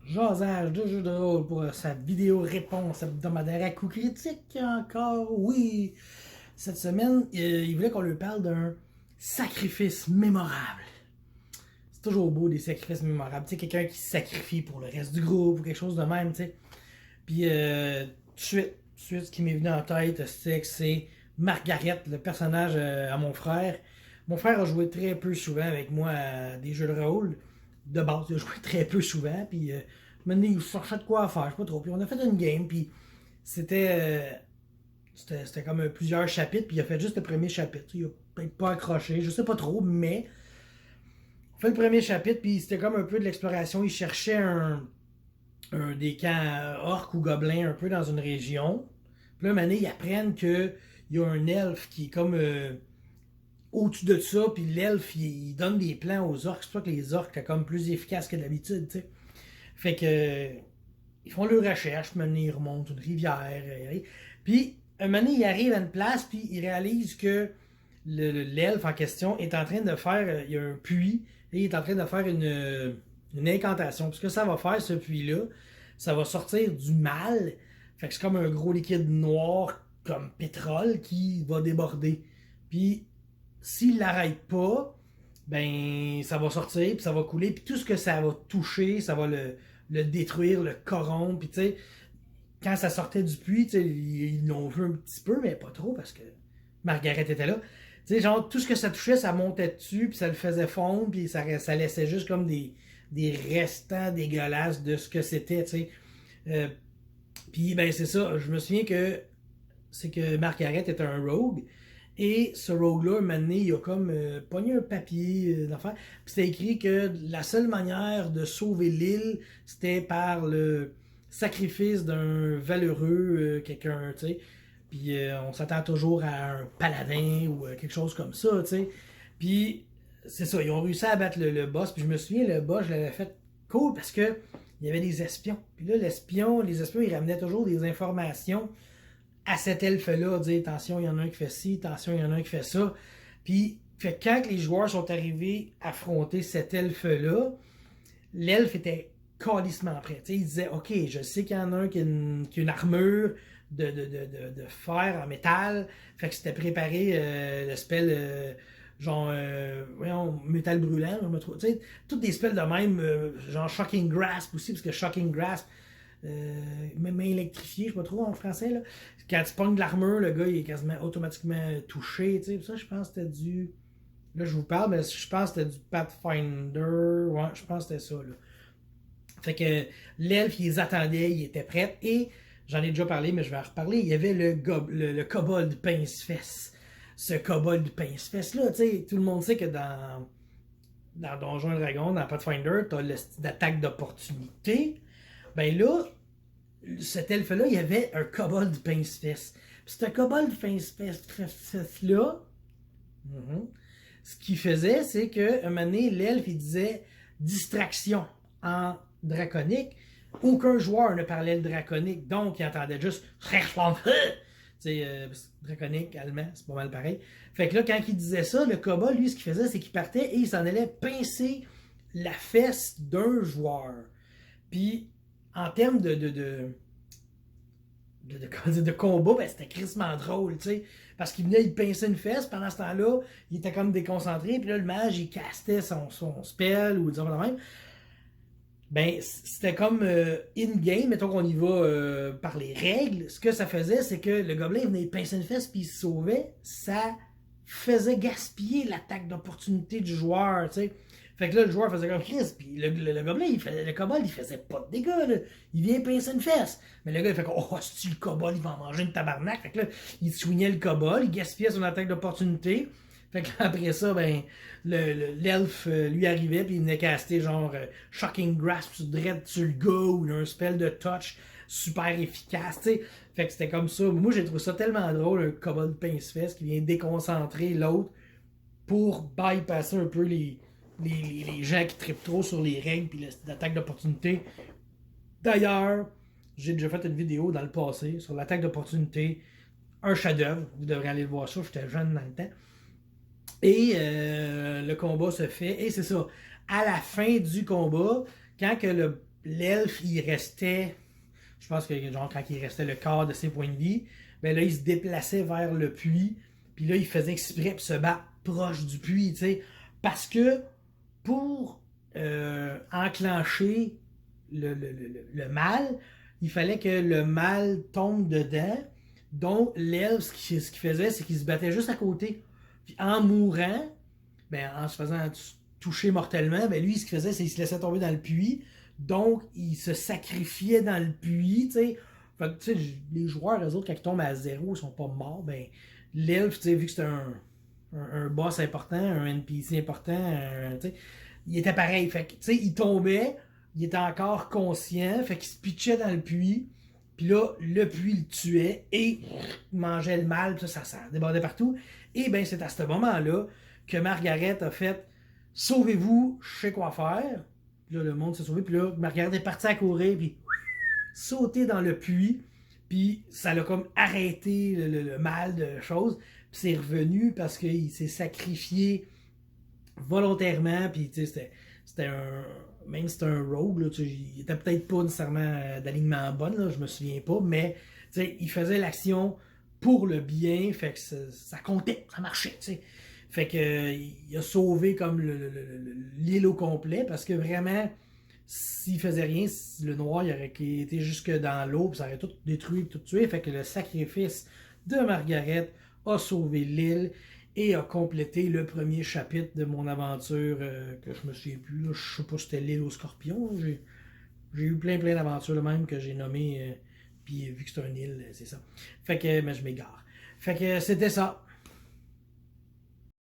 jasage de jeux de rôle pour sa vidéo réponse hebdomadaire à coups critiques encore. Oui, cette semaine, il voulait qu'on lui parle d'un sacrifice mémorable. C'est toujours beau des sacrifices mémorables. Tu sais, quelqu'un qui se sacrifie pour le reste du groupe ou quelque chose de même, tu sais. Puis, tout de suite, ce qui m'est venu en tête, c'est que c'est Margaret, le personnage à mon frère. Mon frère a joué très peu souvent avec moi à des jeux de rôle. De base, il a joué très peu souvent. Puis, maintenant, il cherchait de quoi faire, je sais pas trop. Puis, on a fait une game. Puis, c'était. C'était comme plusieurs chapitres. Puis, il a fait juste le premier chapitre. Il a peut-être pas accroché, je sais pas trop. Mais, on fait le premier chapitre. Puis, c'était comme un peu de l'exploration. Il cherchait des camps orques ou gobelins un peu dans une région. Puis là, un moment donné, ils apprennent qu'il y a un elfe qui est comme au-dessus de ça, puis l'elfe, il donne des plans aux orques. C'est pas que les orques sont comme plus efficaces que d'habitude, tu sais. Fait que ils font leur recherche, puis maintenant ils remontent une rivière. Puis, un moment donné, ils arrivent à une place, puis ils réalisent que l'elfe en question est en train de faire, il y a un puits, et il est en train de faire une incantation. Puis ce que ça va faire, ce puits-là, ça va sortir du mal. Fait que c'est comme un gros liquide noir, comme pétrole, qui va déborder. Puis, s'il l'arrête pas, ben, ça va sortir, puis ça va couler, puis tout ce que ça va toucher, ça va le détruire, le corrompre, puis tu sais, quand ça sortait du puits, ils l'ont vu un petit peu, mais pas trop, parce que Margaret était là. Tu sais, genre, tout ce que ça touchait, ça montait dessus, puis ça le faisait fondre, puis ça laissait juste comme des restants dégueulasses de ce que c'était, tu sais. Euh, puis, ben, c'est ça. Je me souviens que c'est que Margaret était un rogue. Et ce rogue-là, un moment donné, il a comme pogné un papier d'affaires. Puis c'était écrit que la seule manière de sauver l'île, c'était par le sacrifice d'un valeureux quelqu'un, tu sais. Puis on s'attend toujours à un paladin ou quelque chose comme ça, tu sais. Puis c'est ça, ils ont réussi à battre le boss. Puis je me souviens, le boss, je l'avais fait cool parce que il y avait des espions. Puis là, les espions, ils ramenaient toujours des informations à cet elfe-là, dire attention, il y en a un qui fait ci, attention, il y en a un qui fait ça. Puis, fait, quand les joueurs sont arrivés à affronter cet elfe-là, l'elfe était calissement prêt. T'sais, il disait ok, je sais qu'il y en a un qui a une armure de fer en métal. Fait que c'était préparé le spell. Voyons, métal brûlant, je me trouve. Tu sais, toutes des spells de même, genre Shocking Grasp aussi, parce que Shocking Grasp, main électrifiée, je sais pas trop en français, là. Quand tu pognes de l'armure, le gars il est quasiment automatiquement touché. Tu sais. Ça, je pense que c'était du. Là, je vous parle, mais je pense que c'était du Pathfinder. Ouais, je pense que c'était ça. Là. Fait que l'elfe, il les attendait, il était prêt. Et j'en ai déjà parlé, mais je vais en reparler. Il y avait le kobold pince-fesse. Ce kobold pince-fesse là, tu sais, tout le monde sait que dans Donjons et Dragons, dans Pathfinder, t'as le style d'attaque d'opportunité. Ben là, cet elfe-là, il y avait un kobold pince-fesse. Puis ce kobold pince-fesse-là, ce qu'il faisait, c'est qu'à un moment donné, l'elfe, il disait distraction en draconique. Aucun joueur ne parlait le draconique, donc il entendait juste draconique, allemand, c'est pas mal pareil. Fait que là, quand il disait ça, le kobold, lui, ce qu'il faisait, c'est qu'il partait et il s'en allait pincer la fesse d'un joueur. Puis, en termes de combat, ben, c'était crissement drôle, tu sais. Parce qu'il venait, il pinçait une fesse, pendant ce temps-là, il était comme déconcentré, puis là, le mage, il castait son spell, ou disons pas même. Ben, c'était comme in-game, mettons qu'on y va par les règles. Ce que ça faisait, c'est que le gobelin il venait pincer une fesse, puis il se sauvait. Ça faisait gaspiller l'attaque d'opportunité du joueur, tu sais. Fait que là, le joueur faisait comme Chris, puis le gobelin, le kobold, il faisait pas de dégâts, là. Il vient pincer une fesse. Mais le gars, il fait comme, oh, si le kobold, il va en manger une tabarnak. Fait que là, il soignait le kobold, il gaspillait son attaque d'opportunité. Fait que après ça, ben, l'elfe lui arrivait, puis il venait caster genre Shocking Grasp sur le gars, ou un spell de touch super efficace, tu sais. Fait que c'était comme ça. Moi, j'ai trouvé ça tellement drôle, un kobold pince-fesse qui vient déconcentrer l'autre pour bypasser un peu les gens qui trippent trop sur les règles puis l'attaque d'opportunité. D'ailleurs, j'ai déjà fait une vidéo dans le passé sur l'attaque d'opportunité. Un chef-d'œuvre. Vous devrez aller le voir ça, j'étais jeune dans le temps. Et le combat se fait. Et c'est ça. À la fin du combat, quand que l'elfe, il restait, je pense que genre quand il restait le quart de ses points de vie, ben là, il se déplaçait vers le puits, puis là, il faisait exprès pour se battre proche du puits, tu sais, parce que pour enclencher le mal, il fallait que le mal tombe dedans. Donc, l'elfe, ce qu'il faisait, c'est qu'il se battait juste à côté. Puis en mourant, ben, en se faisant toucher mortellement, ben, lui, ce qu'il faisait, c'est qu'il se laissait tomber dans le puits. Donc, il se sacrifiait dans le puits, tu sais. Fait que, tu sais, les joueurs, eux autres, quand ils tombent à zéro, ils sont pas morts, ben, l'elfe, tu sais, vu que c'est un boss important, un NPC important, tu sais, il était pareil. Fait que, tu sais, il tombait, il était encore conscient, fait qu'il se pitchait dans le puits, puis là, le puits le tuait et il mangeait le mal, puis ça débordait partout. Et bien, c'est à ce moment-là que Margaret a fait sauvez-vous, je sais quoi faire. Puis là, le monde s'est sauvé, puis là, Margaret est partie à courir, puis sauter dans le puits, puis ça l'a comme arrêté le mal de choses, puis c'est revenu parce qu'il s'est sacrifié volontairement, puis tu sais, c'était un. Même si c'était un rogue, là, il était peut-être pas nécessairement d'alignement bon, là, je me souviens pas, mais il faisait l'action pour le bien, fait que ça comptait, ça marchait, tu sais. Fait que il a sauvé comme l'île au complet, parce que vraiment, s'il faisait rien, le noir il aurait été jusque dans l'eau, puis ça aurait tout détruit, tout tué. Fait que le sacrifice de Margaret a sauvé l'île et a complété le premier chapitre de mon aventure que je me souviens plus. Là. Je sais pas si c'était l'île aux scorpions. J'ai eu plein d'aventures de même que j'ai nommées. Puis vu que c'est une île, c'est ça. Fait que mais je m'égare. Fait que c'était ça.